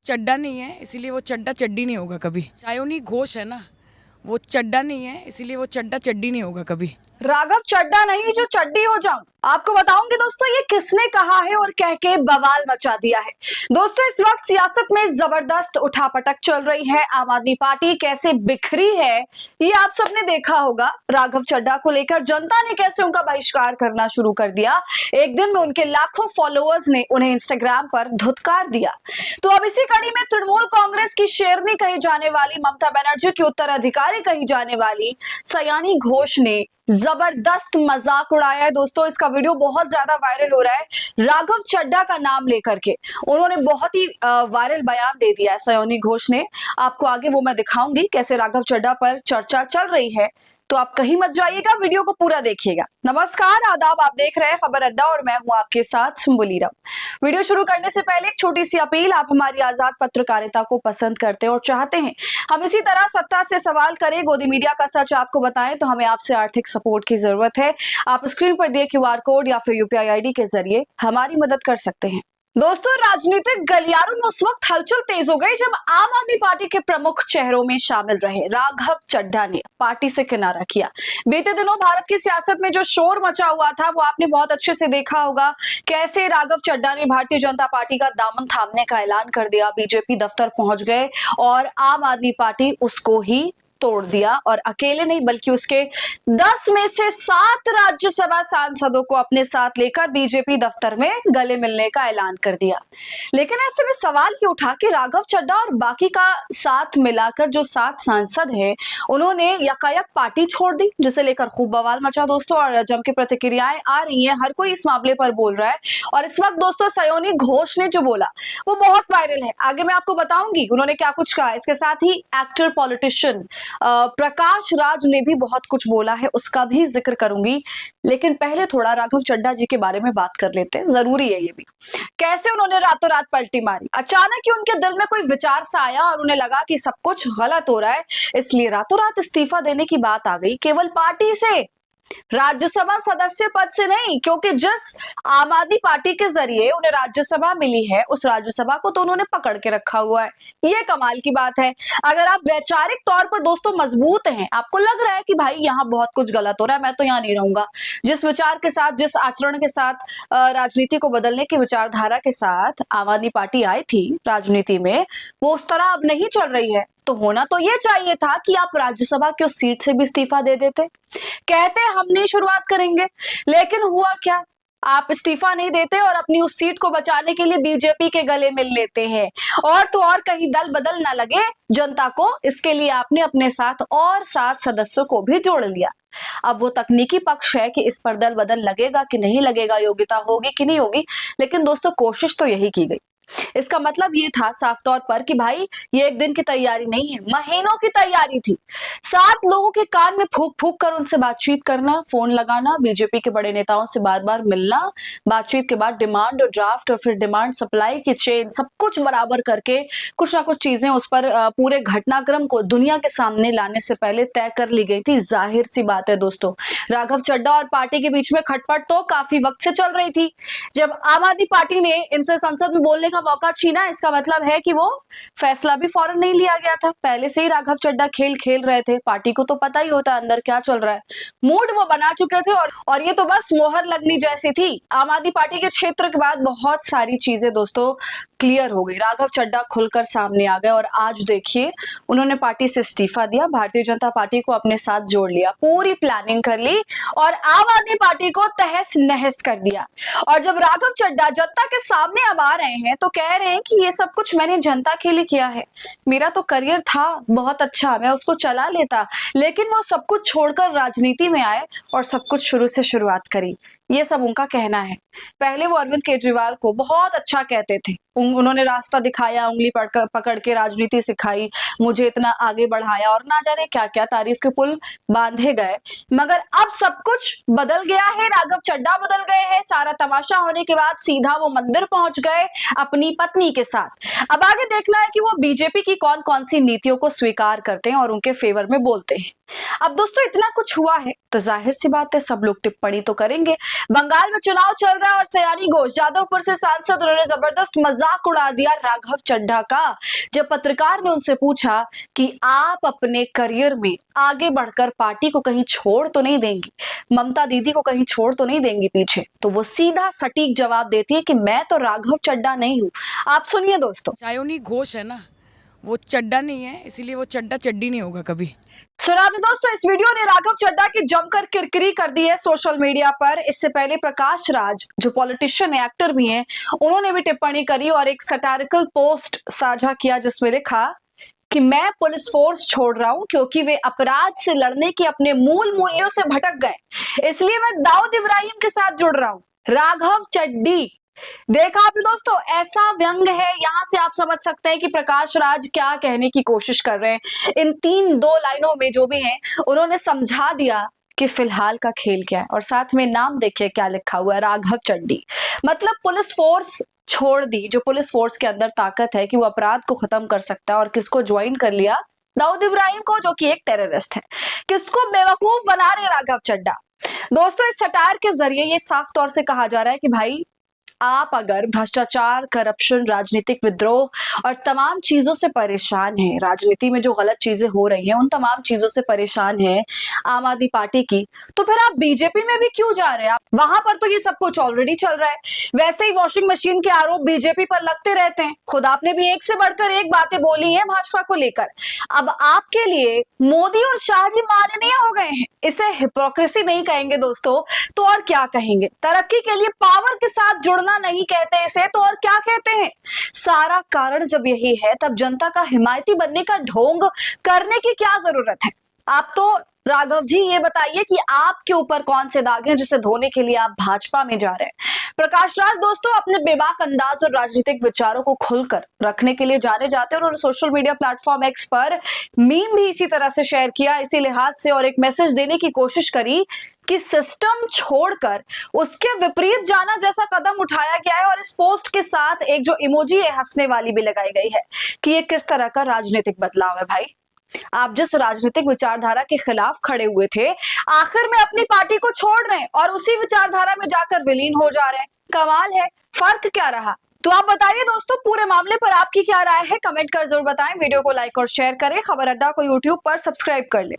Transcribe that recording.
चड्डा नहीं है इसीलिए वो चड्डा चड्डी नहीं होगा कभी। सायोनी घोष है ना, वो चड्डा नहीं है इसीलिए वो चड्डा चड्डी नहीं होगा कभी। राघव चड्डा नहीं जो चड्डी हो जाऊं। आपको बताऊंगी दोस्तों ये किसने कहा है और कह के बवाल मचा दिया है। दोस्तों इस वक्त सियासत में जबरदस्त उठापटक चल रही है। आम आदमी पार्टी कैसे बिखरी है ये आप सबने देखा होगा। राघव चड्डा को लेकर जनता ने कैसे उनका बहिष्कार करना शुरू कर दिया। एक दिन में उनके लाखों फॉलोअर्स ने उन्हें इंस्टाग्राम पर धुतकार दिया। तो अब इसी कड़ी में तृणमूल कांग्रेस की शेरनी कही जाने वाली ममता बनर्जी की उत्तराधिकारी कही जाने वाली सयानी घोष ने जबरदस्त मजाक उड़ाया है। दोस्तों इसका वीडियो बहुत ज्यादा वायरल हो रहा है। राघव चड्डा का नाम लेकर के उन्होंने बहुत ही वायरल बयान दे दिया है सयानी घोष ने। आपको आगे वो मैं दिखाऊंगी कैसे राघव चड्डा पर चर्चा चल रही है, तो आप कहीं मत जाइएगा, वीडियो को पूरा देखिएगा। नमस्कार, आदाब, आप देख रहे हैं खबर अड्डा और मैं हूं आपके साथ सुम्बुली राम। वीडियो शुरू करने से पहले एक छोटी सी अपील, आप हमारी आजाद पत्रकारिता को पसंद करते और चाहते हैं हम इसी तरह सत्ता से सवाल करें, गोदी मीडिया का सच आपको बताएं, तो हमें आपसे आर्थिक सपोर्ट की जरूरत है। आप स्क्रीन पर दिए QR कोड या फिर UPI ID के जरिए हमारी मदद कर सकते हैं। दोस्तों राजनीतिक गलियारों में उस वक्त हलचल तेज हो गई जब आम आदमी पार्टी के प्रमुख चेहरों में शामिल रहे राघव चड्डा ने पार्टी से किनारा किया। बीते दिनों भारत की सियासत में जो शोर मचा हुआ था वो आपने बहुत अच्छे से देखा होगा। कैसे राघव चड्डा ने भारतीय जनता पार्टी का दामन थामने का ऐलान कर दिया, बीजेपी दफ्तर पहुंच गए और आम आदमी पार्टी उसको ही तोड़ दिया। और अकेले नहीं बल्कि उसके 10 में से 7 राज्यसभा सांसदों को अपने साथ लेकर बीजेपी दफ्तर में गले मिलने का ऐलान कर दिया। लेकिन ऐसे में सवाल ये उठा कि राघव चड्डा और बाकी का साथ मिलाकर जो 7 सांसद हैं उन्होंने यकायक पार्टी छोड़ दी, जिसे लेकर खूब बवाल मचा दोस्तों और जम के प्रतिक्रियाएं आ रही हैं। हर कोई इस मामले पर बोल रहा है और इस वक्त दोस्तों सयानी घोष ने जो बोला वो बहुत वायरल है। आगे मैं आपको बताऊंगी उन्होंने क्या कुछ कहा। इसके साथ ही एक्टर पॉलिटिशियन प्रकाश राज ने भी बहुत कुछ बोला है, उसका भी जिक्र करूंगी। लेकिन पहले थोड़ा राघव चड्डा जी के बारे में बात कर लेते हैं, जरूरी है ये भी। कैसे उन्होंने रातों रात पलटी मारी। अचानक ही उनके दिल में कोई विचार सा आया और उन्हें लगा कि सब कुछ गलत हो रहा है, इसलिए रातों रात इस्तीफा देने की बात आ गई। केवल पार्टी से, राज्यसभा सदस्य पद से नहीं, क्योंकि जिस आम आदमी पार्टी के जरिए उन्हें राज्यसभा मिली है उस राज्यसभा को तो उन्होंने पकड़ के रखा हुआ है। ये कमाल की बात है। अगर आप वैचारिक तौर पर दोस्तों मजबूत हैं, आपको लग रहा है कि भाई यहाँ बहुत कुछ गलत हो रहा है, मैं तो यहाँ नहीं रहूंगा, जिस विचार के साथ, जिस आचरण के साथ, राजनीति को बदलने की विचारधारा के साथ आम आदमी पार्टी आई थी राजनीति में, वो उस तरह अब नहीं चल रही है, तो होना तो ये चाहिए था कि आप राज्यसभा की उस सीट से भी इस्तीफा दे देते। कहते हम नहीं शुरुआत करेंगे, लेकिन हुआ क्या, आप इस्तीफा नहीं देते और अपनी उस सीट को बचाने के लिए बीजेपी के गले मिल लेते हैं। और तो और कहीं दल बदल ना लगे जनता को, इसके लिए आपने अपने साथ और 7 सदस्यों को भी जोड़ लिया। अब वो तकनीकी पक्ष है कि इस पर दल बदल लगेगा कि नहीं लगेगा, योग्यता होगी कि नहीं होगी, लेकिन दोस्तों कोशिश तो यही की गई। इसका मतलब ये था साफ तौर पर कि भाई ये एक दिन की तैयारी नहीं है, महीनों की तैयारी थी। 7 लोगों के कान में फूंक फूंक कर उनसे बातचीत करना, फोन लगाना, बीजेपी के बड़े नेताओं से बार बार मिलना, बातचीत के बाद डिमांड और ड्राफ्ट और फिर डिमांड सप्लाई की चेन, सब कुछ बराबर करके कुछ ना कुछ चीजें उस पर पूरे घटनाक्रम को दुनिया के सामने लाने से पहले तय कर ली गई थी। जाहिर सी बात है दोस्तों, राघव चड्डा और पार्टी के बीच में खटपट तो काफी वक्त से चल रही थी। जब आम आदमी पार्टी ने इनसे संसद में बोलने मौका छीना, इसका मतलब है कि वो फैसला भी फौरन नहीं लिया गया था। पहले से ही राघव चड्डा खेल रहे थे, पार्टी को तो पता ही होता अंदर क्या चल रहा है, मूड वो बना चुके थे और ये तो बस मोहर लगनी जैसी थी। आम आदमी पार्टी के क्षेत्र के बाद बहुत सारी चीजें दोस्तों क्लियर हो गई। राघव चड्डा खुलकर सामने आ गए और आज देखिए उन्होंने पार्टी से इस्तीफा दिया, भारतीय जनता पार्टी को अपने साथ जोड़ लिया, पूरी प्लानिंग कर ली और आम आदमी पार्टी को तहस नहस कर दिया। और जब राघव चड्डा जनता के सामने अब आ रहे हैं तो कह रहे हैं कि ये सब कुछ मैंने जनता के लिए किया है, मेरा तो करियर था बहुत अच्छा, मैं उसको चला लेता, लेकिन वो सब कुछ छोड़कर राजनीति में आए और सब कुछ शुरू से शुरुआत करी। ये सब उनका कहना है। पहले वो अरविंद केजरीवाल को बहुत अच्छा कहते थे, उन्होंने रास्ता दिखाया, उंगली पकड़ के राजनीति सिखाई, मुझे इतना आगे बढ़ाया और ना जाने क्या क्या तारीफ के पुल बांधे गए। मगर अब सब कुछ बदल गया है, राघव चड्डा बदल गए हैं। सारा तमाशा होने के बाद सीधा वो मंदिर पहुंच गए अपनी पत्नी के साथ। अब आगे देखना है कि वो बीजेपी की कौन कौन सी नीतियों को स्वीकार करते हैं और उनके फेवर में बोलते हैं। अब दोस्तों इतना कुछ हुआ है तो जाहिर सी बात है सब लोग टिप्पणी तो करेंगे। बंगाल में चुनाव चल रहा चड्ढा और सयानी घोष जादवपुर से सांसद, उन्होंने जबरदस्त मजाक उड़ा दिया राघव चड्ढा का। जब पत्रकार ने उनसे पूछा कि आप अपने करियर में आगे बढ़कर पार्टी को कहीं छोड़ तो नहीं देंगी, ममता दीदी को कहीं छोड़ तो नहीं देंगी पीछे, तो वो सीधा सटीक जवाब देती है कि मैं तो राघव चड्ढा नहीं हूँ। आप सुनिए दोस्तों। सायोनी घोष है ना, वो चड्डा नहीं है, इसीलिए वो चड्डा चड्डी नहीं होगा कभी। सुना आपने दोस्तों, इस वीडियो ने राघव चड्ढा की जमकर किरकिरी कर दी है सोशल मीडिया पर। इससे पहले प्रकाश राज, जो पॉलिटिशियन एक्टर भी हैं, उन्होंने भी टिप्पणी करी और एक सटारिकल पोस्ट साझा किया जिसमें लिखा कि मैं पुलिस फोर्स छोड़ रहा हूं क्योंकि वे अपराध से लड़ने के अपने मूल मूल्यों से भटक गए, इसलिए मैं दाऊद इब्राहिम के साथ जुड़ रहा हूं। राघव चड्डी। देखा आपने दोस्तों, ऐसा व्यंग है। यहां से आप समझ सकते हैं कि प्रकाश राज क्या कहने की कोशिश कर रहे हैं। इन 3-2 लाइनों में जो भी हैं, उन्होंने समझा दिया कि फिलहाल का खेल क्या है। और साथ में नाम देखिए क्या लिखा हुआ है, राघव चड्डी। मतलब पुलिस फोर्स छोड़ दी, जो पुलिस फोर्स के अंदर ताकत है कि वो अपराध को खत्म कर सकता है, और किसको ज्वाइन कर लिया? दाऊद इब्राहिम को, जो कि एक टेररिस्ट है। किसको बेवकूफ बना रहे राघव चड्ढा? दोस्तों, इस सटायर के जरिए ये साफ तौर से कहा जा रहा है कि भाई, आप अगर भ्रष्टाचार, करप्शन, राजनीतिक विद्रोह और तमाम चीजों से परेशान हैं, राजनीति में जो गलत चीजें हो रही हैं उन तमाम चीजों से परेशान हैं आम आदमी पार्टी की, तो फिर आप बीजेपी में भी क्यों जा रहे हैं? वहां पर तो ये सब कुछ ऑलरेडी चल रहा है। वैसे ही वॉशिंग मशीन के आरोप बीजेपी पर लगते रहते हैं। खुद आपने भी एक से बढ़कर एक बातें बोली हैं भाजपा को लेकर। अब आपके लिए मोदी और शाह जी माननीय हो गए हैं। इसे हिपोक्रेसी नहीं कहेंगे दोस्तों, तो और क्या कहेंगे? तरक्की के लिए पावर के साथ जुड़ना नहीं कहते इसे, तो और क्या कहते हैं? सारा कारण जब यही है, तब जनता का हिमायती बनने का ढोंग करने की क्या जरूरत है? आप तो राघव जी ये बताइए कि आपके ऊपर कौन से दाग हैं जिसे धोने के लिए आप भाजपा में जा रहे हैं? प्रकाश राज दोस्तों अपने बेबाक अंदाज और राजनीतिक विचारों को खुलकर रखने के लिए जाने जाते हैं, और उन्होंने सोशल मीडिया प्लेटफॉर्म एक्स पर मीम भी इसी तरह से शेयर किया, इसी लिहाज से, और एक मैसेज देने की कोशिश करी कि सिस्टम छोड़कर उसके विपरीत जाना जैसा कदम उठाया गया है। और इस पोस्ट के साथ एक जो इमोजी है हंसने वाली भी लगाई गई है कि ये किस तरह का राजनीतिक बदलाव है। भाई, आप जिस राजनीतिक विचारधारा के खिलाफ खड़े हुए थे, आखिर में अपनी पार्टी को छोड़ रहे हैं और उसी विचारधारा में जाकर विलीन हो जा रहे हैं। कमाल है, फर्क क्या रहा? तो आप बताइए दोस्तों, पूरे मामले पर आपकी क्या राय है? कमेंट कर जरूर बताएं। वीडियो को लाइक और शेयर करें। खबर अड्डा को यूट्यूब पर सब्सक्राइब कर लें।